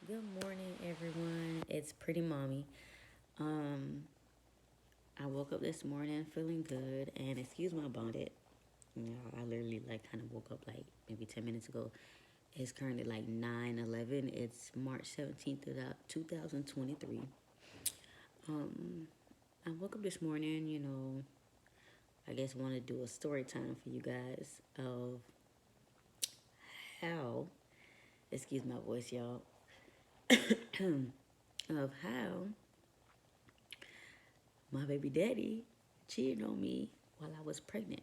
Good morning, everyone. It's Pretty Mommy. Um, I woke up this morning feeling good, and excuse my bonnet. I literally kind of woke up like maybe 10 minutes ago. It's currently like 9:11. It's March 17th, 2023. Um, I woke up this morning. I guess want to do a story time for you guys of how. Excuse my voice, y'all. Of how my baby daddy cheated on me while I was pregnant.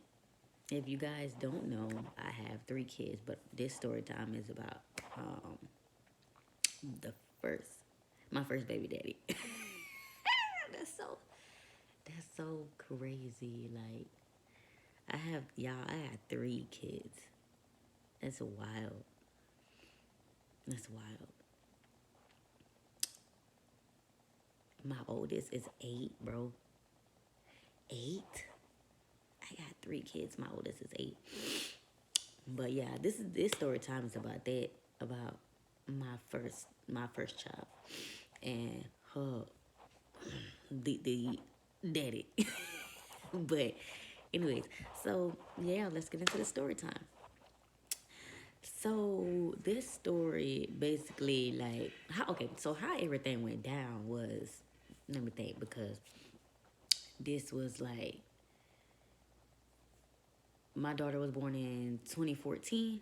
If you guys don't know, I have 3 kids, but this story time is about um, the first, my first baby daddy. that's so that's so crazy. Like I had 3 kids. That's wild. That's wild. My oldest is 8, bro. 8. I got 3 kids. My oldest is 8. But yeah, this story time is about that, about my first child, and her the daddy. But anyways, so yeah, let's get into the story time. So this story basically like how everything went down was, let me think, because this was like my daughter was born in 2014.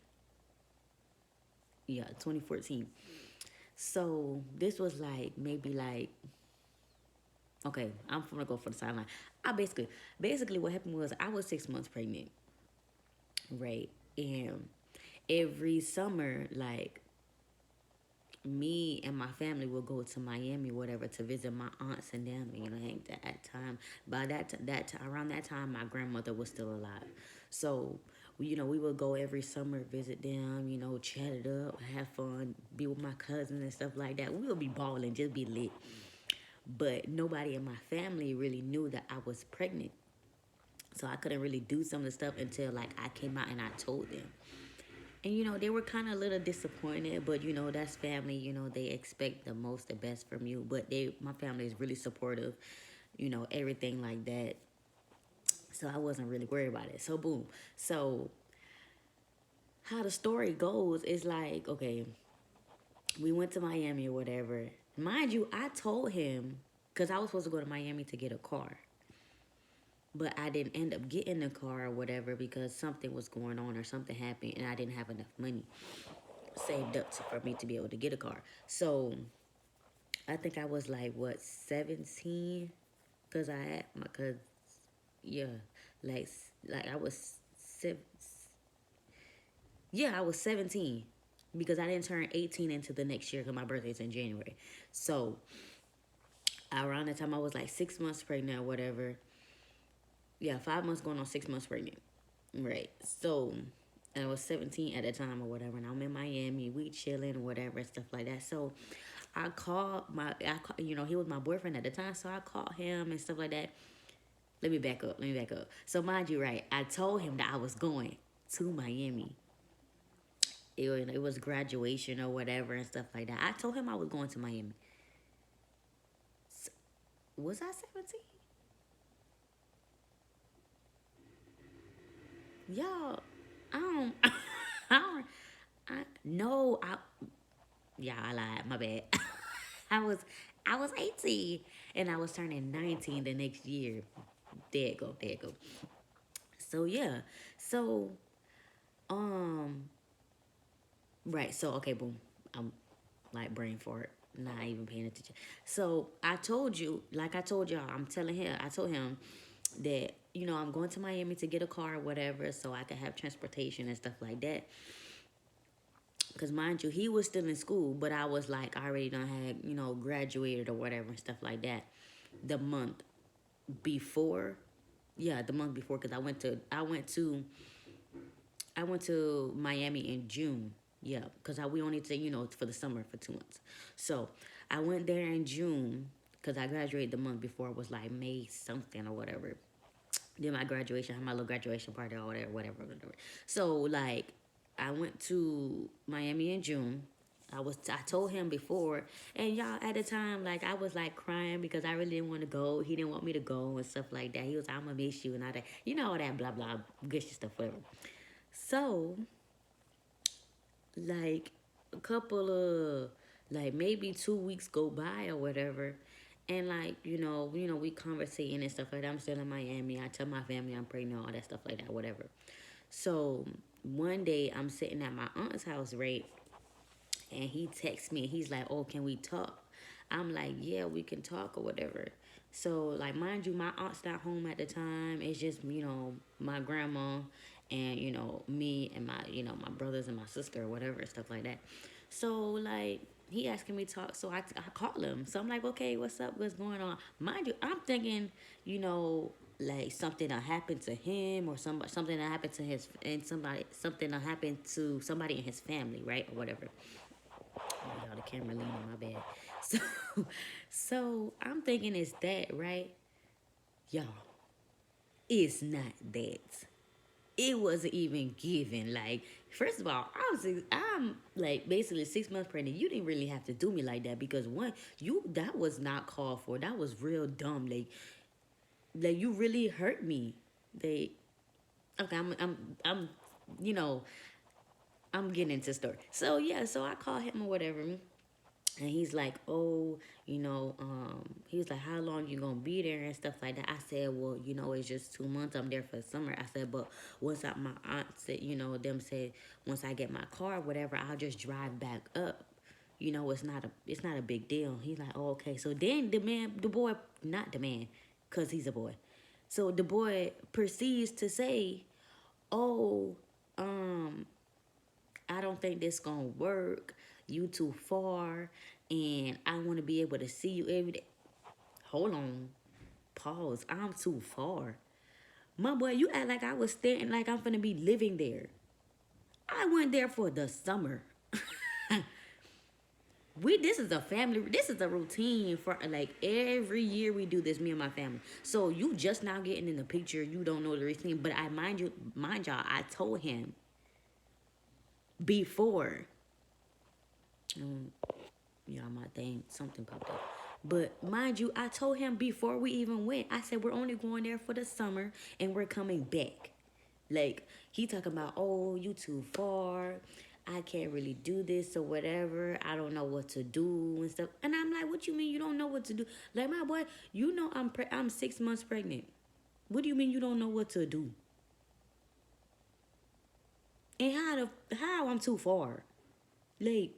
Yeah, 2014. So this was like maybe like, okay, I'm gonna go for the sideline. I basically what happened was I was 6 months pregnant, right? And every summer, like, me and my family will go to Miami, whatever, to visit my aunts and them. At that time, by around that time, my grandmother was still alive. So, we would go every summer, visit them. Chat it up, have fun, be with my cousins and stuff like that. We would be balling, just be lit. But nobody in my family really knew that I was pregnant. So I couldn't really do some of the stuff until like I came out and I told them. And they were kind of a little disappointed, but that's family. They expect the most, the best from you. But my family is really supportive, everything like that. So I wasn't really worried about it. So boom. So how the story goes is like, okay, we went to Miami or whatever. Mind you, I told him because I was supposed to go to Miami to get a car. But I didn't end up getting the car or whatever because something was going on or something happened and I didn't have enough money saved up for me to be able to get a car. So I think I was like, what, 17? Because I had cause, yeah, like, I was, yeah, I was 17 because I didn't turn 18 into the next year because my birthday's in January. So around the time I was like 6 months pregnant or whatever. Yeah, 5 months going on 6 months pregnant. Right. So I was 17 at the time or whatever, and I'm in Miami. We chilling or whatever and stuff like that. So he was my boyfriend at the time, so I called him and stuff like that. Let me back up. So mind you, right, I told him that I was going to Miami. It was graduation or whatever and stuff like that. I told him I was going to Miami. Was I 17? Y'all, I don't, I don't, no, yeah, I lied. My bad. I was, I was 18 and I was turning 19 the next year. There it go. So yeah, so um, right. So okay, boom. I'm like brain fart, not even paying attention. So I told y'all, I told him that I'm going to Miami to get a car or whatever, so I could have transportation and stuff like that. Cause mind you, he was still in school, but I was like I already done had graduated or whatever and stuff like that. The month before, yeah, the month before, cause I went to Miami in June. Yeah, cause we only take for the summer for 2 months. So I went there in June, cause I graduated the month before. It was like May something or whatever. Then my graduation, I had my little graduation party or whatever. So like, I went to Miami in June. I told him before, and y'all at the time, like I was like crying because I really didn't want to go. He didn't want me to go and stuff like that. He was, I'm gonna miss you and all that, all that blah blah good shit stuff, whatever. So, like a couple of like maybe 2 weeks go by or whatever, and like we conversating and stuff like that. I'm still in Miami. I tell my family I'm pregnant, all that stuff like that, whatever. So one day I'm sitting at my aunt's house, right? And he texts me and he's like, "Oh, can we talk?" I'm like, "Yeah, we can talk or whatever." So, like, mind you, my aunt's not home at the time. It's just, my grandma and, me and my brothers and my sister or whatever, stuff like that. So, like, he asking me to talk, so I call him. So I'm like, "Okay, what's up? What's going on?" Mind you, I'm thinking, like something that happened to him or something that happened to something that happened to somebody in his family, right? Or whatever. Oh, y'all, the camera leaning, my bad. So, so I'm thinking it's that, right? Y'all, it's not that. It wasn't even given. Like, first of all, I'm like basically 6 months pregnant. You didn't really have to do me like that because one, that was not called for. That was real dumb. Like you really hurt me. They okay. You know, I'm getting into the story. So yeah, so I call him or whatever. And he's like, "Oh, he was like, how long you gonna be there and stuff like that." I said, "Well, it's just 2 months. I'm there for the summer." I said, "But my aunt said, them said once I get my car, whatever, I'll just drive back up. It's not a big deal." He's like, "Oh, okay." So then the boy, not the man, cause he's a boy. So the boy proceeds to say, "Oh, um, I don't think this gonna work. You too far, and I want to be able to see you every day." Hold on, pause. I'm too far, my boy. You act like I was staying, like I'm gonna be living there. I went there for the summer. This is a family. This is a routine for like every year we do this. Me and my family. So you just now getting in the picture. You don't know the routine, but I mind y'all. I told him before. Y'all might think something popped up. But mind you, I told him before we even went, I said, "We're only going there for the summer and we're coming back." Like, he talking about, "Oh, you too far. I can't really do this or whatever. I don't know what to do and stuff." And I'm like, "What you mean you don't know what to do?" Like, my boy, I'm 6 months pregnant. What do you mean you don't know what to do? And how I'm too far? Like,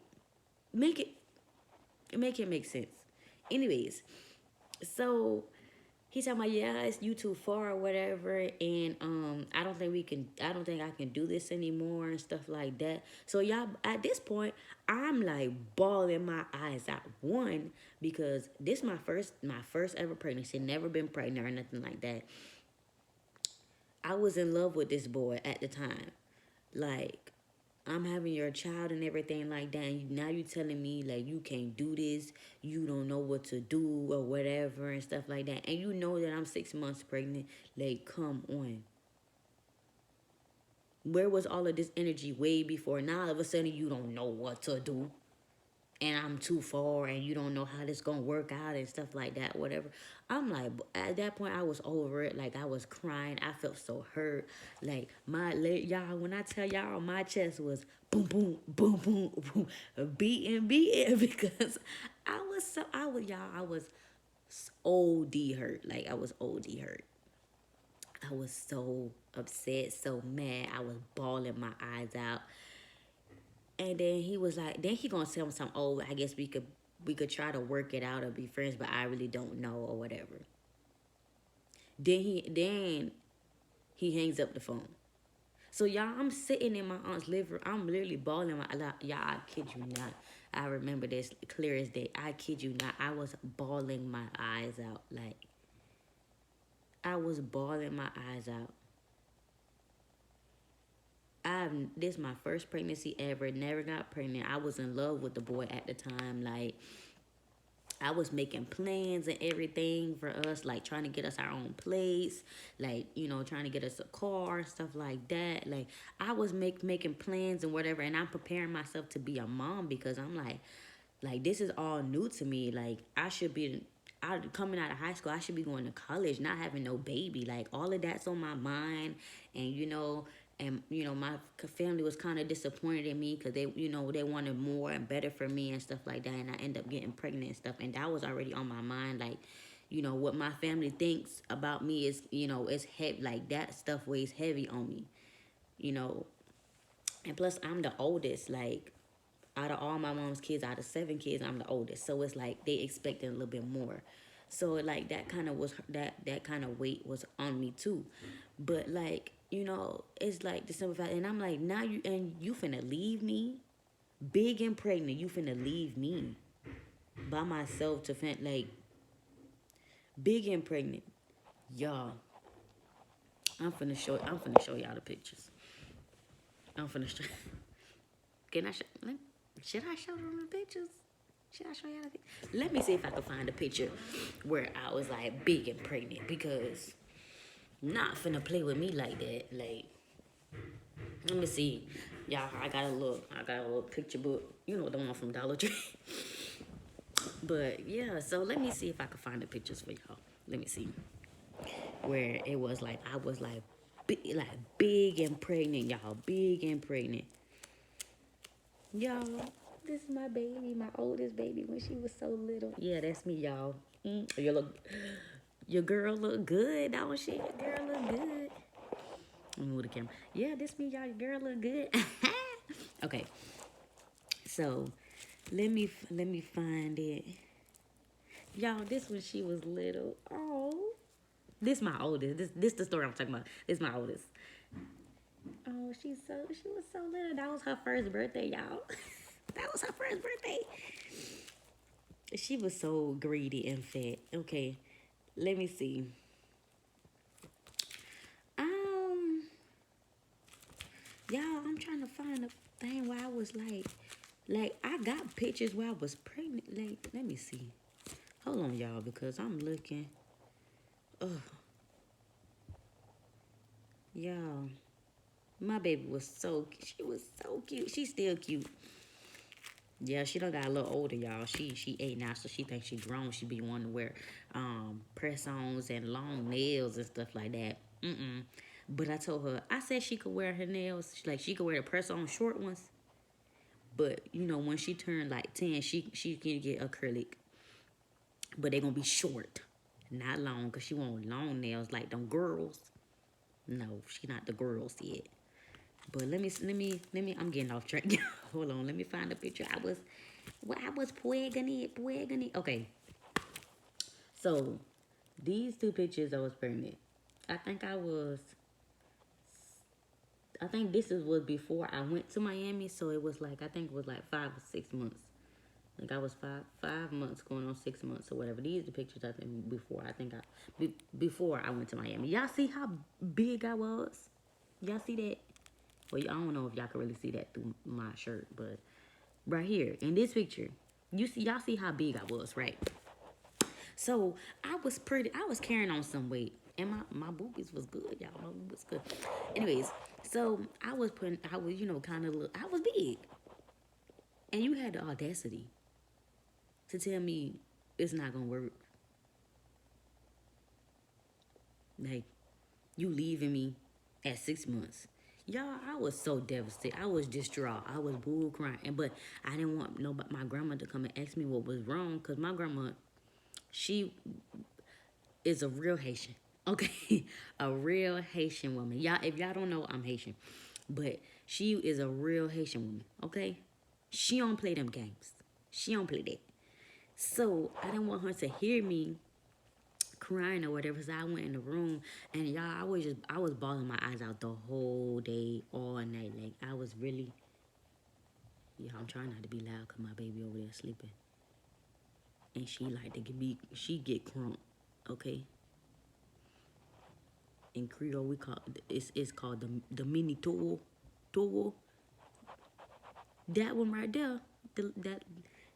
make it make sense. Anyways, so he's talking about, "Yeah, it's you too far or whatever, and I don't think I can do this anymore and stuff like that." So y'all, at this point, I'm like bawling my eyes out. One, because this my first ever pregnancy, never been pregnant or nothing like that. I was in love with this boy at the time. Like, I'm having your child and everything like that, and now you telling me like you can't do this, you don't know what to do or whatever and stuff like that, and you know that I'm 6 months pregnant. Like, come on. Where was all of this energy way before? Now all of a sudden you don't know what to do, and I'm too far, and you don't know how this gonna work out and stuff like that, whatever. I'm like, at that point, I was over it. Like, I was crying. I felt so hurt. Like, my leg, y'all, when I tell y'all, my chest was boom, boom, boom, boom, boom, beating because I was OD hurt. Like, I was OD hurt. I was so upset, so mad. I was bawling my eyes out. And then he was like, then he gonna tell me something. "Oh, I guess we could try to work it out or be friends, but I really don't know or whatever." Then he hangs up the phone. So y'all, I'm sitting in my aunt's living room. I'm literally bawling my y'all. I kid you not. I remember this clear as day. I kid you not. I was bawling my eyes out. Like, I was bawling my eyes out. This is my first pregnancy ever. Never got pregnant. I was in love with the boy at the time. Like, I was making plans and everything for us, like trying to get us our own place, like, you know, trying to get us a car and stuff like that. Like, I was making plans and whatever, and I'm preparing myself to be a mom because I'm like this is all new to me. Like, I should be coming out of high school, I should be going to college, not having no baby. Like, all of that's on my mind, and my family was kind of disappointed in me because they wanted more and better for me and stuff like that, and I end up getting pregnant and stuff, and that was already on my mind. Like, what my family thinks about me is heavy. Like, that stuff weighs heavy on me, you know. And plus, I'm the oldest. Like, out of all my mom's kids, out of 7 kids, I'm the oldest. So it's like they expected a little bit more. So like that kind of was that kind of weight was on me too. But like, it's like the simple fact, and I'm like, now you finna leave me, big and pregnant. You finna leave me by myself to like big and pregnant, y'all. I'm finna show y'all the pictures. I'm finna show. Can I show? Should I show them the pictures? Should I show y'all the picture? Let me see if I can find a picture where I was like big and pregnant, because I'm not finna play with me like that. Like, let me see. Y'all, I got a little picture book. You know, the one from Dollar Tree. But yeah, so let me see if I can find the pictures for y'all. Let me see. Where it was like I was like big and pregnant, y'all. Big and pregnant. Y'all, this is my baby, my oldest baby when she was so little. Yeah, that's me, y'all. Your girl look good, don't she? Your girl look good. Let me move the camera. Yeah, this me, y'all. Your girl look good. Okay, so let me find it. Y'all, this when she was little. Oh, this my oldest. This the story I'm talking about. This my oldest. Oh, she was so little. That was her first birthday, y'all. That was her first birthday. She was so greedy and fat. Okay, let me see. Um, y'all, I'm trying to find a thing where I was like I got pictures where I was pregnant. Like, let me see. Hold on, y'all, because I'm looking. Ugh, y'all, my baby was she was so cute. She's still cute. Yeah, she done got a little older, y'all. She 8 now, so she thinks she grown. She be wanting to wear press-ons and long nails and stuff like that. But I told her, I said she could wear her nails, like she could wear the press-on short ones. But when she turned like 10, she can get acrylic, but they gonna be short, not long, cause she want long nails like them girls. No, she not the girls yet. But let me. I'm getting off track. Hold on. Let me find a picture. I was pregnant. Okay. So these 2 pictures I was pregnant. I think this was before I went to Miami. So it was like, I think it was like 5 or 6 months. Like I was 5 months going on 6 months or whatever. These are the pictures I think before. Before I went to Miami. Y'all see how big I was? Y'all see that? Well, I don't know if y'all can really see that through my shirt, but right here in this picture, y'all see how big I was, right? So I was carrying on some weight, and my boobies was good, y'all. My boobies was good. Anyways, so I was kind of I was big, and you had the audacity to tell me it's not gonna work. Like, you leaving me at 6 months. Y'all, I was so devastated. I was distraught. I was boo crying. But I didn't want my grandma to come and ask me what was wrong, because my grandma, she is a real Haitian. Okay? A real Haitian woman. Y'all, if y'all don't know, I'm Haitian. But she is a real Haitian woman. Okay? She don't play them games. She don't play that. So I didn't want her to hear me crying or whatever. So I went in the room, and y'all, I was bawling my eyes out the whole day, all night. Like, I was really, I'm trying not to be loud because my baby over there sleeping, and she like to she get crunk, okay. In Creole, we call it's called the mini tool. That one right there, that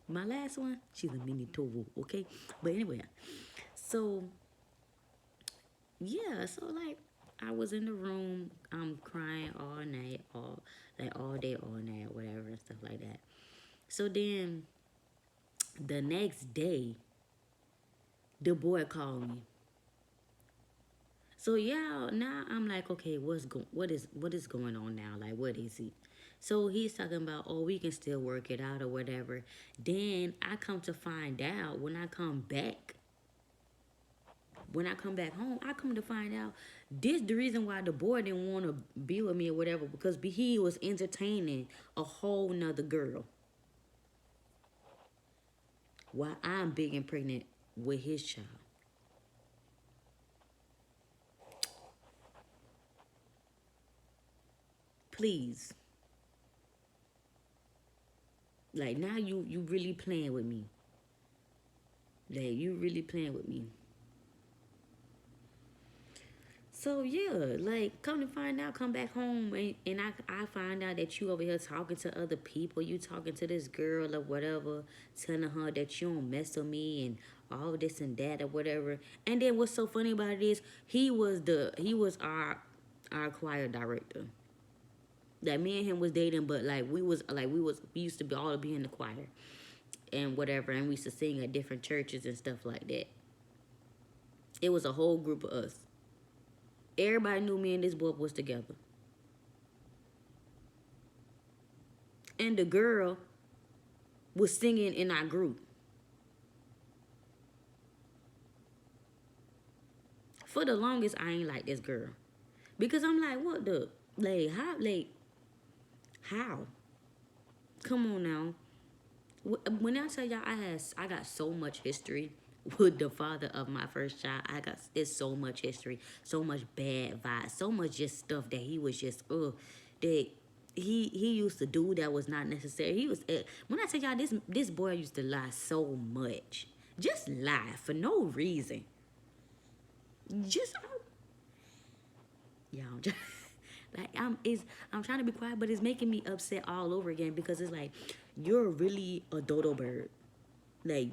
My last one, she's a mini Tovu, okay? But anyway, so yeah, so like I was in the room, I'm crying all night, all day, all night, whatever and stuff like that. So then the next day, the boy called me. So yeah, now I'm like, okay, what is going on now? Like, what is it? So he's talking about, oh, we can still work it out or whatever. Then I come to find out when I come back home, I come to find out this the reason why the boy didn't want to be with me or whatever, because he was entertaining a whole nother girl while I'm big and pregnant with his child. Please. Like now you really playing with me. Like you really playing with me. So yeah, like come to find out, come back home and I find out that you over here talking to other people, you talking to this girl or whatever, telling her that you don't mess with me and all this and that or whatever. And then what's so funny about it is he was our choir director. That me and him was dating, but like we used to be all be in the choir and whatever, and we used to sing at different churches and stuff like that. It was a whole group of us. Everybody knew me and this boy was together. And the girl was singing in our group. For the longest, I ain't like this girl. Because I'm like, what the? How? Come on now. When I tell y'all I got so much history with the father of my first child. It's so much history, so much bad vibes, so much just stuff that he was just that he used to do that was not necessary. He was when I tell y'all this boy used to lie so much, just lie for no reason. Just y'all, like I'm trying to be quiet, but it's making me upset all over again because it's like you're really a dodo bird. Like,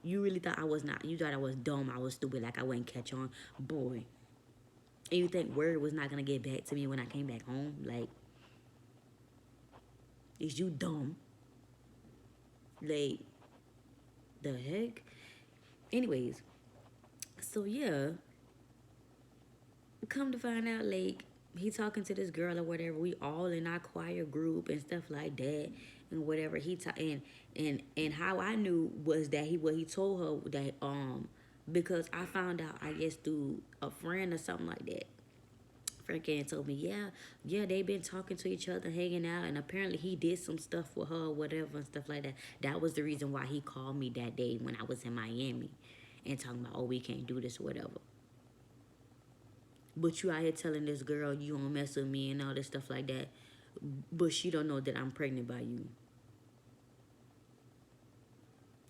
you really thought I was not. You thought I was dumb. I was stupid. Like, I wouldn't catch on. Boy. And you think word was not going to get back to me when I came back home? Like, is you dumb? Like, the heck? Anyways. So, yeah. Come to find out, like, he talking to this girl or whatever. We all in our choir group and stuff like that. And whatever and how I knew was that what he told her that because I found out I guess through a friend or something like that. Friend came and told me, yeah, they been talking to each other, hanging out, and apparently he did some stuff with her or whatever and stuff like that. That was the reason why he called me that day when I was in Miami and talking about, oh, we can't do this or whatever. But you out here telling this girl you don't mess with me and all this stuff like that, but she don't know that I'm pregnant by you.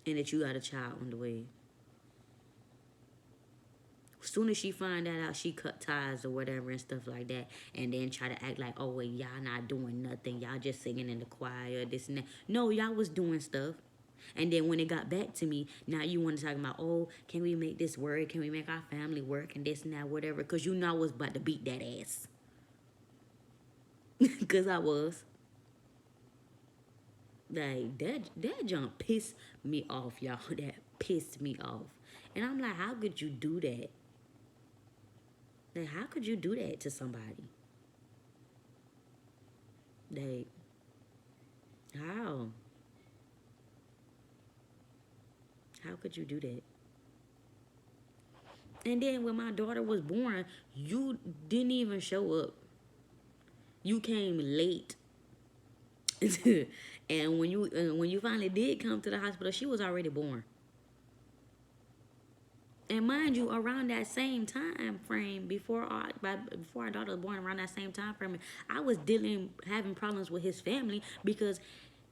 And that you got a child on the way. As soon as she find that out, she cut ties or whatever and stuff like that. And then try to act like, oh, wait, y'all not doing nothing. Y'all just singing in the choir, this and that. No, y'all was doing stuff. And then when it got back to me, now you want to talk about, oh, can we make this work? Can we make our family work and this and that, whatever? Because you know I was about to beat that ass. Because I was. Like, that jump pissed me off, y'all. That pissed me off. And I'm like, how could you do that? Like, how could you do that to somebody? Like, how? How could you do that? And then when my daughter was born, you didn't even show up. You came late. And when you finally did come to the hospital, she was already born. And mind you, around that same time frame, before our daughter was born, around that same time frame, I was having problems with his family because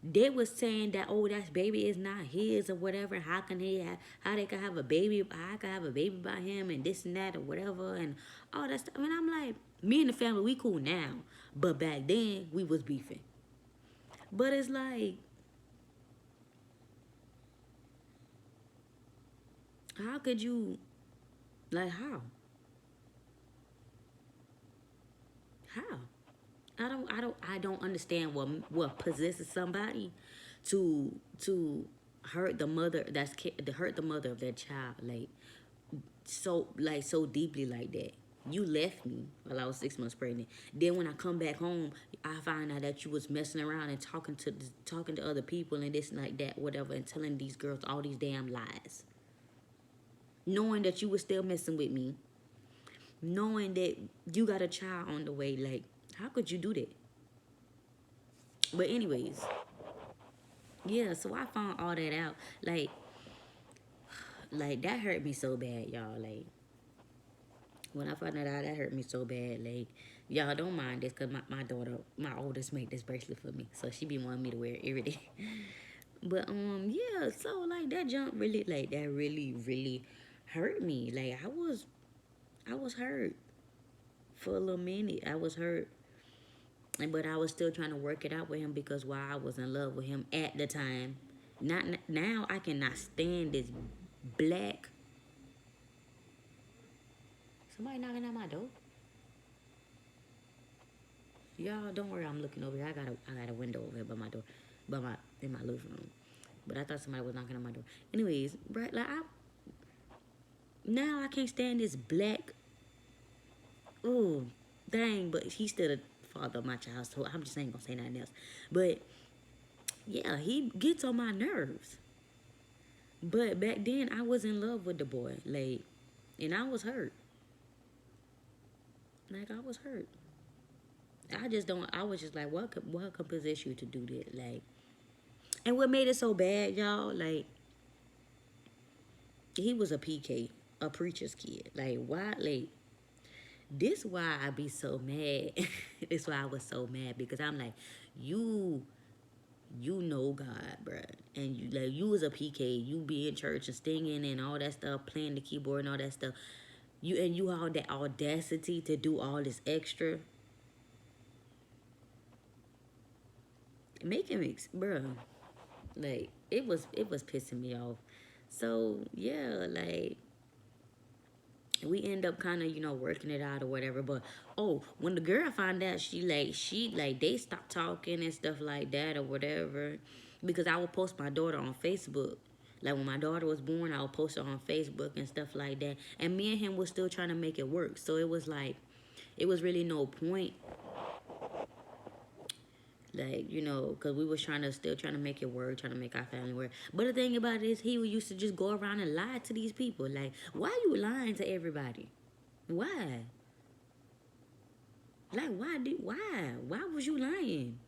they was saying that, oh, that baby is not his or whatever. How they can have a baby? I can have a baby by him and this and that or whatever and all that stuff. And I'm like, me and the family, we cool now, but back then we was beefing. But it's like, How could you, like, how? I don't understand what possesses somebody to hurt the mother to hurt the mother of their child, so deeply like that. You left me while I was 6 months pregnant. Then when I come back home, I find out that you was messing around and talking to other people and this and like that, whatever, and telling these girls all these damn lies, knowing that you was still messing with me, knowing that you got a child on the way. Like, how could you do that? But anyways, yeah. So I found all that out. Like that hurt me so bad, y'all. Like when I found that out, that hurt me so bad. Like, y'all don't mind this, cause my daughter, my oldest, made this bracelet for me, so she be wanting me to wear it every day. But yeah. So like that jump really, like that really hurt me. Like I was hurt for a little minute. I was hurt. But I was still trying to work it out with him because while I was in love with him at the time, not now, I cannot stand this black. Somebody knocking at my door. Y'all, don't worry, I'm looking over here. I got a window over here by my door, in my living room. But I thought somebody was knocking on my door. Anyways, right, like now I can't stand this black. Ooh, dang! But he's still the father of my child, so I'm just ain't gonna say nothing else. But yeah, he gets on my nerves. But back then, I was in love with the boy, like, and I was hurt. Like I was hurt. I just don't. I was just like, what could possess you to do that? Like, and what made it so bad, y'all? Like, he was a PK, a preacher's kid. Like, why? Like, this why I be so mad. This why I was so mad because I'm like, you, you know God, bruh, and you was a PK. You be in church and singing and all that stuff, playing the keyboard and all that stuff. You all that audacity to do all this extra. Making me, bruh. Like it was pissing me off. So yeah, like we end up kind of working it out or whatever. But oh, when the girl found out, she like they stopped talking and stuff like that or whatever, because I would post my daughter on Facebook. Like when my daughter was born, I would post her on Facebook and stuff like that. And me and him was still trying to make it work. So it was like, it was really no point, like, because we was still trying to make it work, trying to make our family work. But the thing about it is, he used to just go around and lie to these people. Like, why you lying to everybody? Why? Like, why was you lying?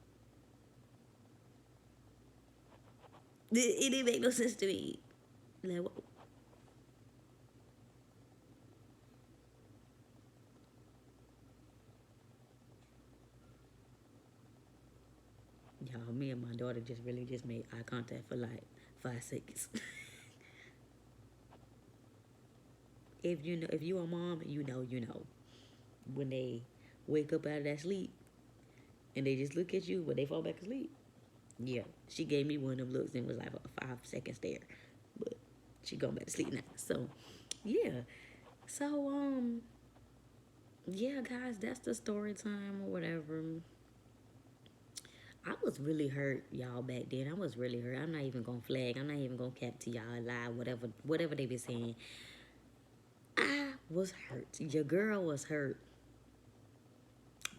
It didn't make no sense to me. Like, y'all, me and my daughter just really just made eye contact for like 5 seconds. If you a mom, you know. When they wake up out of that sleep and they just look at you when they fall back asleep. Yeah, she gave me one of them looks and was like a 5 second stare, but she going back to sleep now. So, yeah. So, yeah, guys, that's the story time or whatever. I was really hurt, y'all, back then. I was really hurt. I'm not even gonna flag. I'm not even gonna cap to y'all lie, whatever they be saying. I was hurt. Your girl was hurt.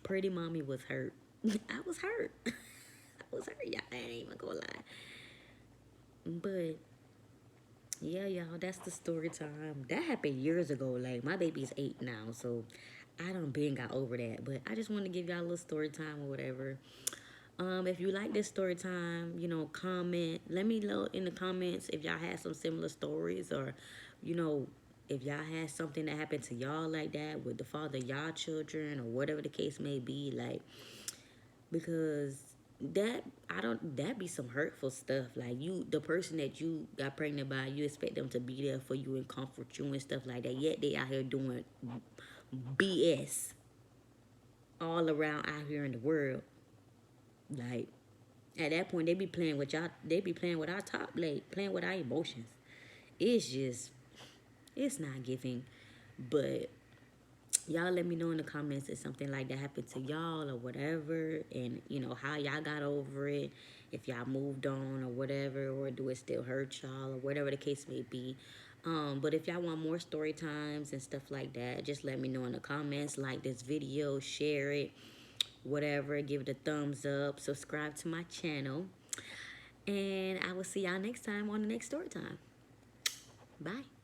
Pretty mommy was hurt. I was hurt. I was hurt, y'all. I ain't even gonna lie. But yeah, y'all, that's the story time. That happened years ago. Like, my baby's 8 now, so I done been got over that. But I just want to give y'all a little story time or whatever. If you like this story time, comment. Let me know in the comments if y'all had some similar stories, or, you know, if y'all had something that happened to y'all like that with the father of y'all children or whatever the case may be. Like, because that be some hurtful stuff. Like, the person that you got pregnant by, you expect them to be there for you and comfort you and stuff like that, yet they out here doing BS all around out here in the world. Like, at that point, they be playing with our top, like playing with our emotions. It's just, It's not giving. But y'all let me know in the comments if something like that happened to y'all or whatever, and you know how y'all got over it, if y'all moved on or whatever, or do it still hurt y'all or whatever the case may be. But if y'all want more story times and stuff like that, just let me know in the comments. Like this video, share it, whatever, give it a thumbs up, subscribe to my channel, and I will see y'all next time on the next story time. Bye.